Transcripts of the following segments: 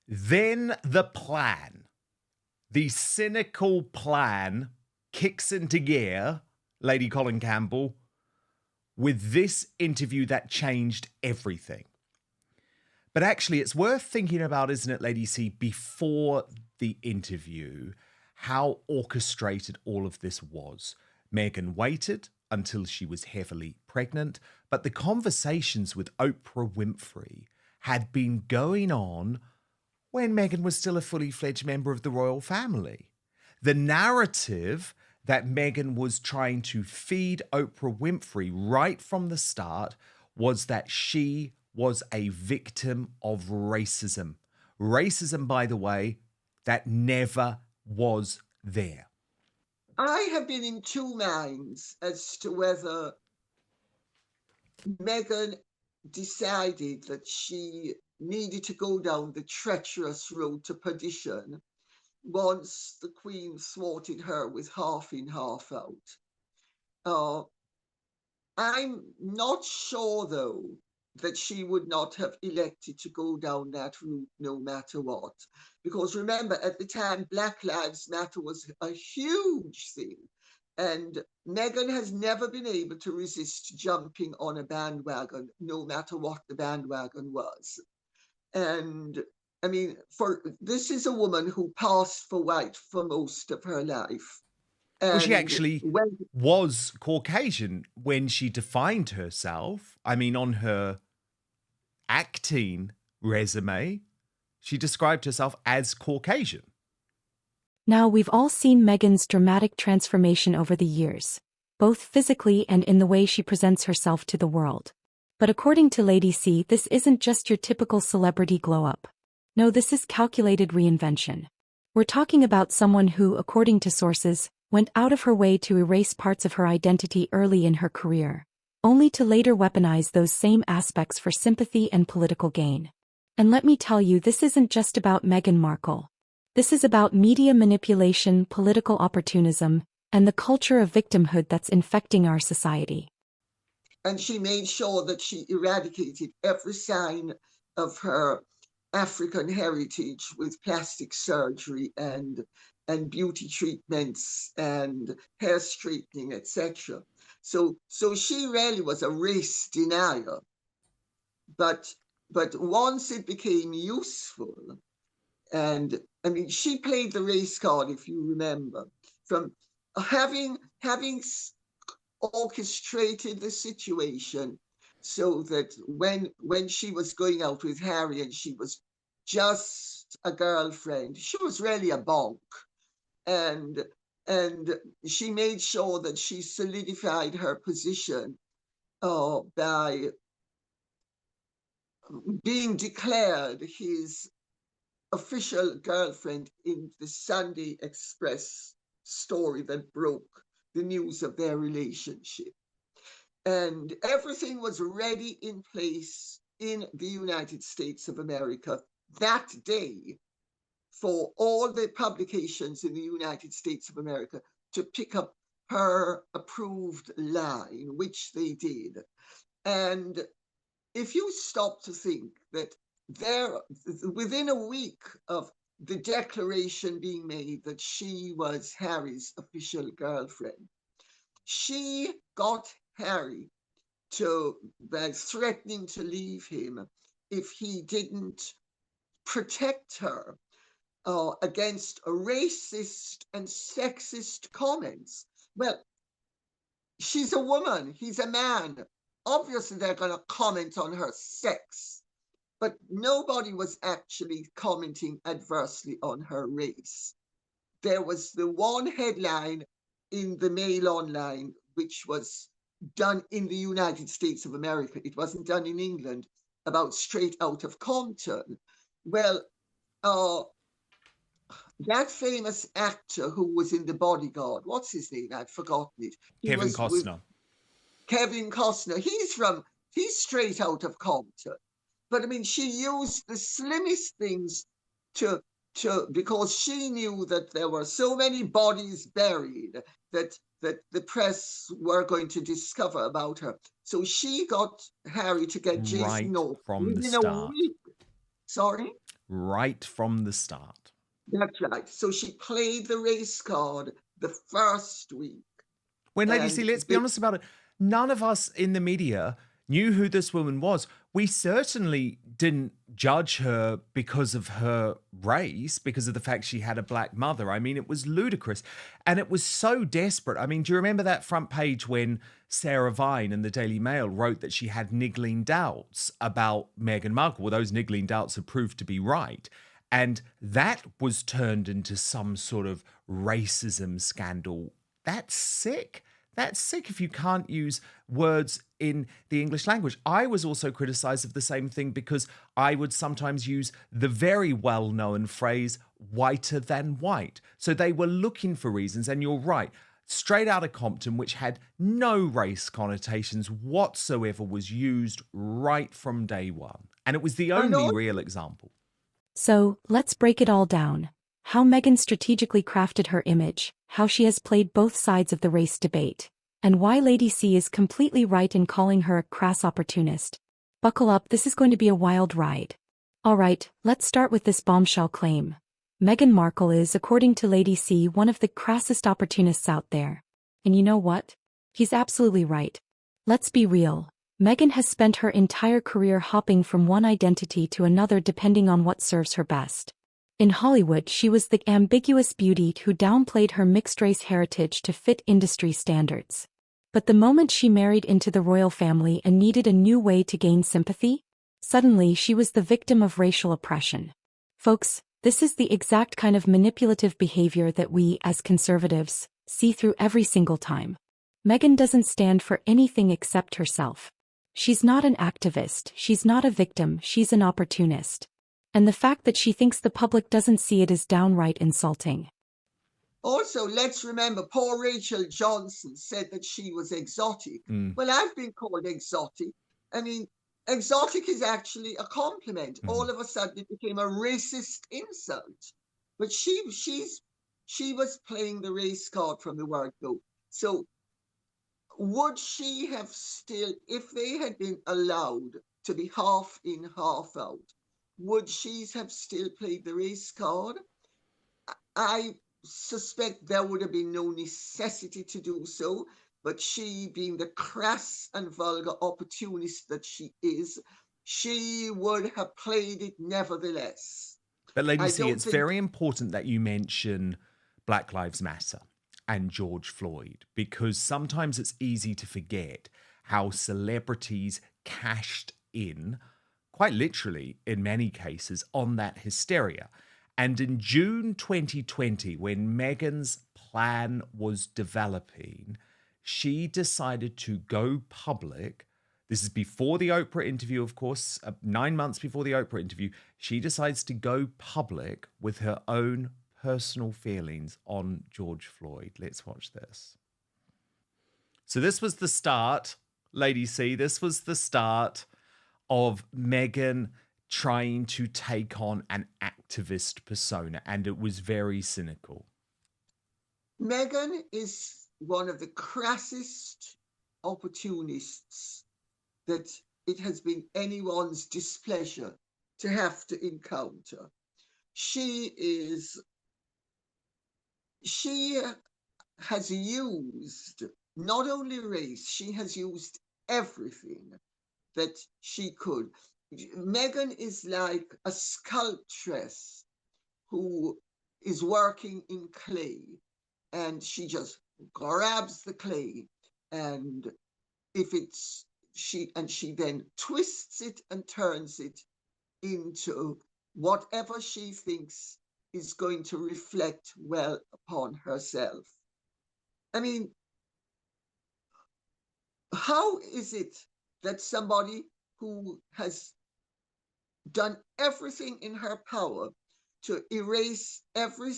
Then the plan, the cynical plan, kicks into gear, Lady Colin Campbell, with this interview that changed everything. But actually, it's worth thinking about, isn't it, Lady C, before the interview, how orchestrated all of this was. Meghan waited until she was heavily pregnant, but the conversations with Oprah Winfrey had been going on when Meghan was still a fully fledged member of the royal family. The narrative that Meghan was trying to feed Oprah Winfrey right from the start was that she was a victim of racism. Racism, by the way, that never was there. I have been in two minds as to whether Meghan decided that she needed to go down the treacherous road to perdition once the Queen thwarted her with half in, half out. I'm not sure, though, that she would not have elected to go down that route no matter what. Because remember, at the time, Black Lives Matter was a huge thing. And Meghan has never been able to resist jumping on a bandwagon, no matter what the bandwagon was. And I mean, this is a woman who passed for white for most of her life. Well, she actually was Caucasian when she defined herself. I mean, on her acting resume, she described herself as Caucasian. Now, we've all seen Meghan's dramatic transformation over the years, both physically and in the way she presents herself to the world. But according to Lady C, this isn't just your typical celebrity glow-up. No, this is calculated reinvention. We're talking about someone who, according to sources, went out of her way to erase parts of her identity early in her career, only to later weaponize those same aspects for sympathy and political gain. And let me tell you, this isn't just about Meghan Markle. This is about media manipulation, political opportunism, and the culture of victimhood that's infecting our society. And she made sure that she eradicated every sign of her African heritage with plastic surgery and beauty treatments and hair straightening, etc. So she really was a race denier. But once it became useful, and I mean, she played the race card, if you remember, from having orchestrated the situation so that when she was going out with Harry and she was just a girlfriend, she was really a bonk. And she made sure that she solidified her position by being declared his official girlfriend in the Sunday Express story that broke the news of their relationship. And everything was ready in place in the United States of America that day for all the publications in the United States of America to pick up her approved line, which they did. And if you stop to think that within a week of the declaration being made that she was Harry's official girlfriend, she got Harry by threatening to leave him if he didn't protect her against racist and sexist comments. Well, she's a woman, he's a man. Obviously, they're going to comment on her sex, but nobody was actually commenting adversely on her race. There was the one headline in the Mail Online, which was done in the United States of America. It wasn't done in England, about Straight Out of Compton. Well, that famous actor who was in The Bodyguard, what's his name? I'd forgotten it. Kevin Costner. Kevin Costner. He's straight out of Compton. But I mean, she used the slimmest things because she knew that there were so many bodies buried that the press were going to discover about her. So she got Harry to get Jason North from the start. Sorry? right from the start. That's right. So she played the race card the first week. When, Lady C, let's be honest about it, none of us in the media knew who this woman was. We certainly didn't judge her because of her race, because of the fact she had a black mother. I mean, it was ludicrous. And it was so desperate. I mean, do you remember that front page when Sarah Vine in the Daily Mail wrote that she had niggling doubts about Meghan Markle? Well, those niggling doubts have proved to be right. And that was turned into some sort of racism scandal. That's sick. That's sick if you can't use words in the English language. I was also criticized of the same thing because I would sometimes use the very well-known phrase, whiter than white. So they were looking for reasons, and you're right. Straight Outta Compton, which had no race connotations whatsoever, was used right from day one. And it was the only real example. So, let's break it all down. How Meghan strategically crafted her image, how she has played both sides of the race debate, and why Lady C is completely right in calling her a crass opportunist. Buckle up, this is going to be a wild ride. Alright, let's start with this bombshell claim. Meghan Markle is, according to Lady C, one of the crassest opportunists out there. And you know what? He's absolutely right. Let's be real. Meghan has spent her entire career hopping from one identity to another depending on what serves her best. In Hollywood, she was the ambiguous beauty who downplayed her mixed-race heritage to fit industry standards. But the moment she married into the royal family and needed a new way to gain sympathy, suddenly she was the victim of racial oppression. Folks, this is the exact kind of manipulative behavior that we, as conservatives, see through every single time. Meghan doesn't stand for anything except herself. She's not an activist, she's not a victim, she's an opportunist. And the fact that she thinks the public doesn't see it is downright insulting. Also, let's remember, poor Rachel Johnson said that she was exotic. Well, I've been called exotic. I mean, exotic is actually a compliment. All of a sudden, it became a racist insult. But she was playing the race card from the word go. So, would she have still, if they had been allowed to be half in, half out, would she have still played the race card? I suspect there would have been no necessity to do so, but she, being the crass and vulgar opportunist that she is, she would have played it nevertheless. But Lady C, it's very important that you mention Black Lives Matter and George Floyd, because sometimes it's easy to forget how celebrities cashed in, quite literally in many cases, on that hysteria. And in June 2020, when Meghan's plan was developing, she decided to go public. This is before the Oprah interview, of course, 9 months before the Oprah interview. She decides to go public with her own personal feelings on George Floyd. Let's watch this. So this was the start, Lady C, this was the start of Meghan trying to take on an activist persona, and it was very cynical. Meghan is one of the crassest opportunists that it has been anyone's displeasure to have to encounter. She has used not only race, she has used everything that she could. Meghan is like a sculptress who is working in clay, and she just grabs the clay, and she then twists it and turns it into whatever she thinks is going to reflect well upon herself. I mean, how is it that somebody who has done everything in her power to erase every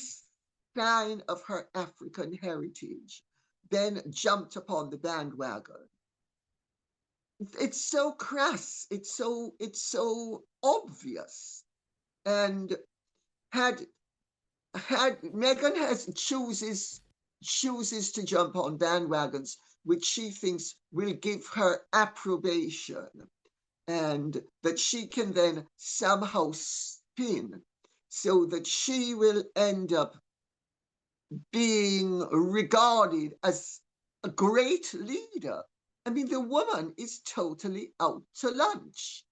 sign of her African heritage then jumped upon the bandwagon? It's so crass, it's so obvious. And had Meghan chooses to jump on bandwagons which she thinks will give her approbation, and that she can then somehow spin so that she will end up being regarded as a great leader. I mean, the woman is totally out to lunch.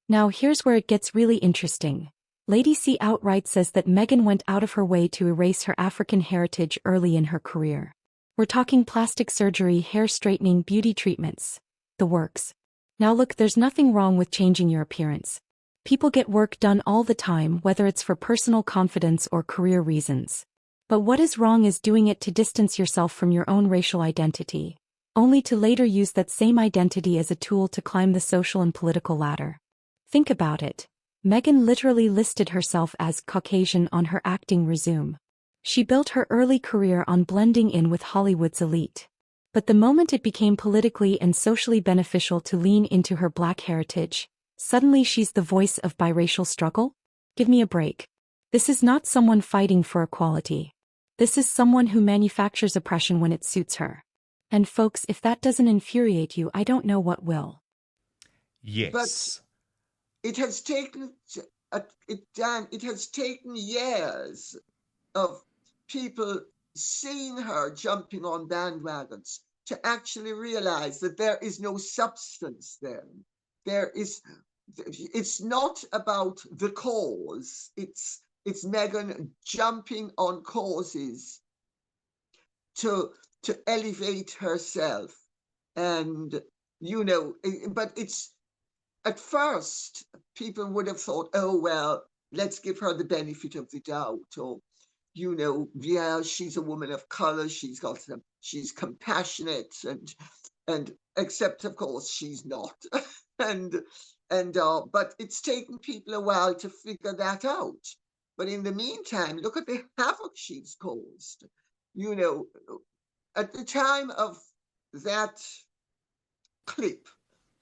Now here's where it gets really interesting. Lady C outright says that Meghan went out of her way to erase her African heritage early in her career. We're talking plastic surgery, hair straightening, beauty treatments. The works. Now look, there's nothing wrong with changing your appearance. People get work done all the time, whether it's for personal confidence or career reasons. But what is wrong is doing it to distance yourself from your own racial identity, only to later use that same identity as a tool to climb the social and political ladder. Think about it. Meghan literally listed herself as Caucasian on her acting resume. She built her early career on blending in with Hollywood's elite. But the moment it became politically and socially beneficial to lean into her Black heritage, suddenly she's the voice of biracial struggle? Give me a break. This is not someone fighting for equality. This is someone who manufactures oppression when it suits her. And folks, if that doesn't infuriate you, I don't know what will. Yes. But it has taken years of people seeing her jumping on bandwagons to actually realize that there is no substance there. It's not about the cause. It's Meghan jumping on causes to elevate herself. And, but it's, at first, people would have thought, oh, well, let's give her the benefit of the doubt. Or, yeah, she's a woman of color. She's compassionate and except, of course, she's not. But it's taken people a while to figure that out. But in the meantime, look at the havoc she's caused. At the time of that clip,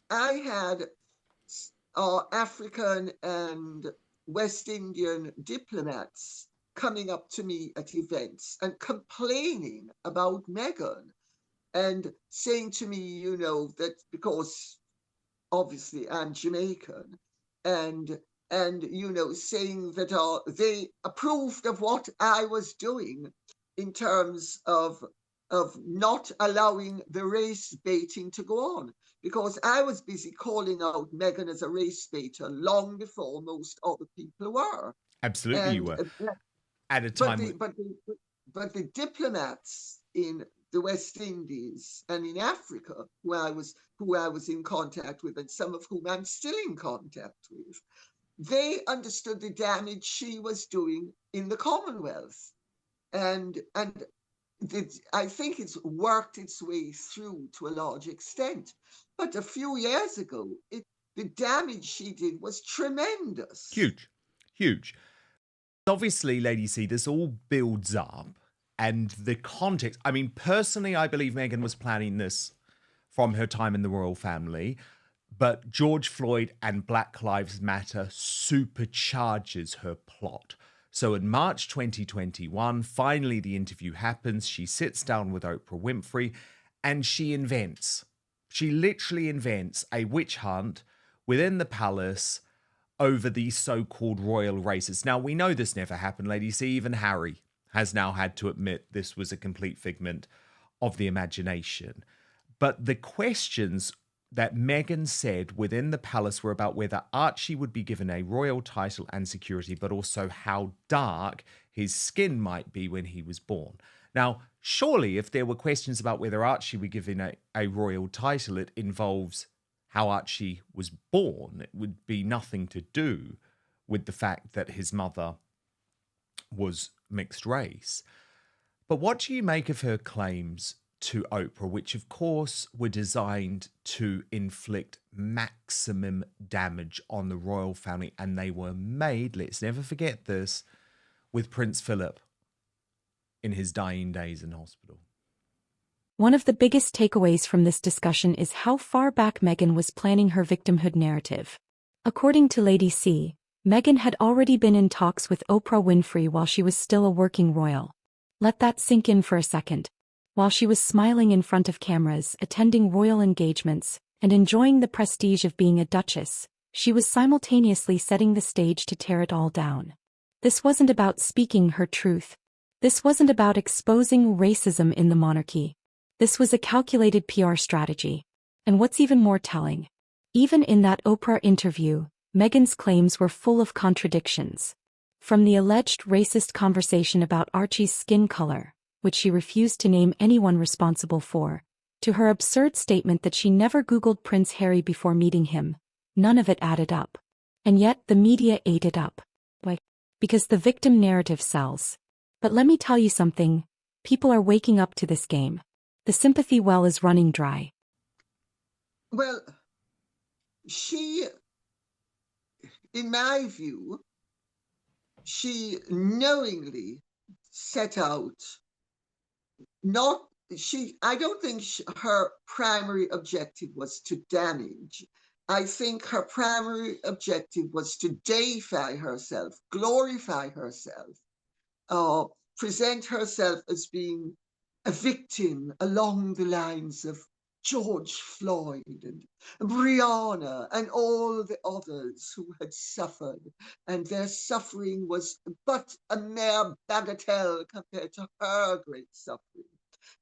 I had African and West Indian diplomats coming up to me at events and complaining about Meghan and saying to me, that because obviously I'm Jamaican and saying that they approved of what I was doing in terms of not allowing the race baiting to go on, because I was busy calling out Meghan as a race baiter long before most other people were. Absolutely, you were. At a time, but the diplomats in the West Indies and in Africa, who I was in contact with, and some of whom I'm still in contact with, they understood the damage she was doing in the Commonwealth, and I think it's worked its way through to a large extent. But a few years ago, the damage she did was tremendous. Huge. Obviously, Lady C, this all builds up, and the context. I mean, personally, I believe Meghan was planning this from her time in the royal family, but George Floyd and Black Lives Matter supercharges her plot. So in March 2021, finally the interview happens. She sits down with Oprah Winfrey and she literally invents a witch hunt within the palace over these so-called royal races. Now, we know this never happened, Lady C. Even Harry has now had to admit this was a complete figment of the imagination. But the questions that Meghan said within the palace were about whether Archie would be given a royal title and security, but also how dark his skin might be when he was born. Now, surely if there were questions about whether Archie would be given a royal title, it involves how Archie was born. It would be nothing to do with the fact that his mother was mixed race. But what do you make of her claims to Oprah, which of course were designed to inflict maximum damage on the royal family, and they were made, let's never forget this, with Prince Philip in his dying days in hospital? One of the biggest takeaways from this discussion is how far back Meghan was planning her victimhood narrative. According to Lady C, Meghan had already been in talks with Oprah Winfrey while she was still a working royal. Let that sink in for a second. While she was smiling in front of cameras, attending royal engagements, and enjoying the prestige of being a duchess, she was simultaneously setting the stage to tear it all down. This wasn't about speaking her truth. This wasn't about exposing racism in the monarchy. This was a calculated PR strategy. And what's even more telling? Even in that Oprah interview, Meghan's claims were full of contradictions. From the alleged racist conversation about Archie's skin color, which she refused to name anyone responsible for, to her absurd statement that she never Googled Prince Harry before meeting him, none of it added up. And yet the media ate it up. Why? Because the victim narrative sells. But let me tell you something, people are waking up to this game. The sympathy well is running dry. Well, she, in my view, she knowingly set out I don't think her primary objective was to damage. I think her primary objective was to deify herself, glorify herself, present herself as being a victim along the lines of George Floyd and Breonna and all the others who had suffered, and their suffering was but a mere bagatelle compared to her great suffering.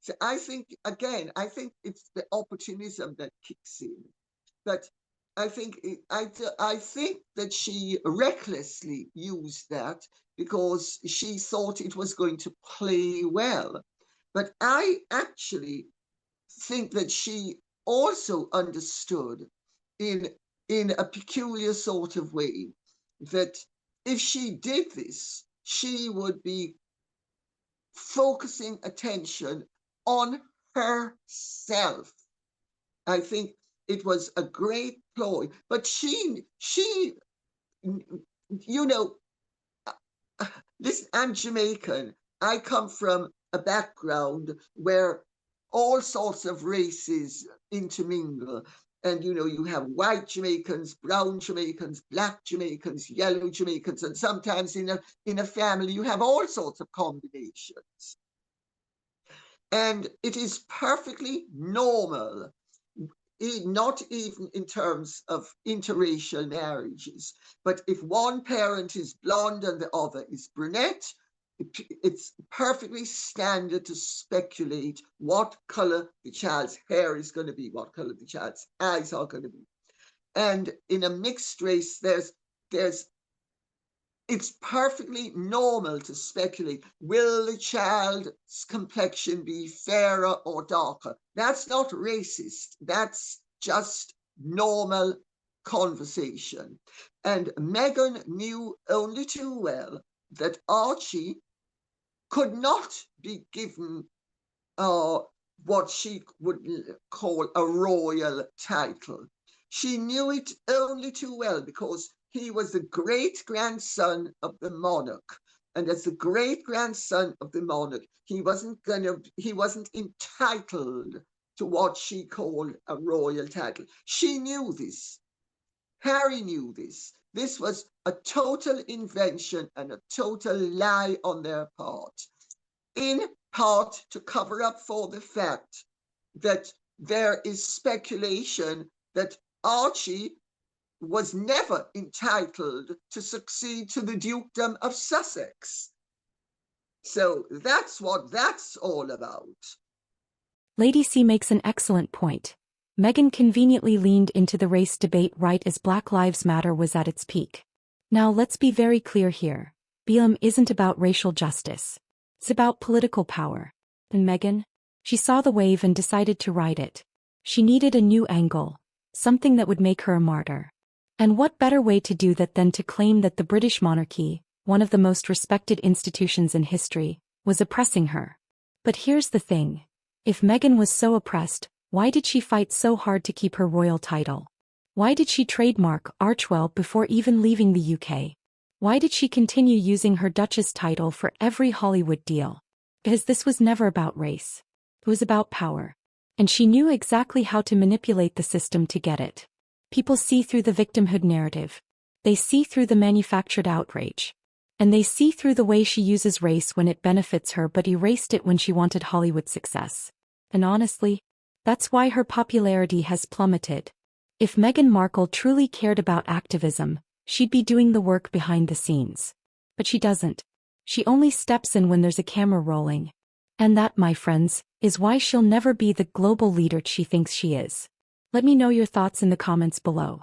So I think it's the opportunism that kicks in. But I think that she recklessly used that because she thought it was going to play well. But I actually think that she also understood in a peculiar sort of way that if she did this, she would be focusing attention on herself. I think it was a great ploy, but she, you know, listen, I'm Jamaican. I come from a background where all sorts of races intermingle. And, you have white Jamaicans, brown Jamaicans, black Jamaicans, yellow Jamaicans, and sometimes in a family, you have all sorts of combinations. And it is perfectly normal, not even in terms of interracial marriages, but if one parent is blonde and the other is brunette, it's perfectly standard to speculate what color the child's hair is going to be, what color the child's eyes are going to be. And in a mixed race, it's perfectly normal to speculate, will the child's complexion be fairer or darker? That's not racist. That's just normal conversation. And Meghan knew only too well that Archie could not be given what she would call a royal title. She knew it only too well because he was the great-grandson of the monarch. And as the great-grandson of the monarch, he wasn't entitled to what she called a royal title. She knew this. Harry knew this. This was a total invention and a total lie on their part, in part to cover up for the fact that there is speculation that Archie was never entitled to succeed to the dukedom of Sussex. So that's what that's all about. Lady C makes an excellent point. Meghan conveniently leaned into the race debate right as Black Lives Matter was at its peak. Now let's be very clear here. BLM isn't about racial justice. It's about political power. And Meghan? She saw the wave and decided to ride it. She needed a new angle, something that would make her a martyr. And what better way to do that than to claim that the British monarchy, one of the most respected institutions in history, was oppressing her. But here's the thing. If Meghan was so oppressed, why did she fight so hard to keep her royal title? Why did she trademark Archewell before even leaving the UK? Why did she continue using her Duchess title for every Hollywood deal? Because this was never about race. It was about power. And she knew exactly how to manipulate the system to get it. People see through the victimhood narrative. They see through the manufactured outrage. And they see through the way she uses race when it benefits her but erased it when she wanted Hollywood success. And honestly, that's why her popularity has plummeted. If Meghan Markle truly cared about activism, she'd be doing the work behind the scenes. But she doesn't. She only steps in when there's a camera rolling. And that, my friends, is why she'll never be the global leader she thinks she is. Let me know your thoughts in the comments below.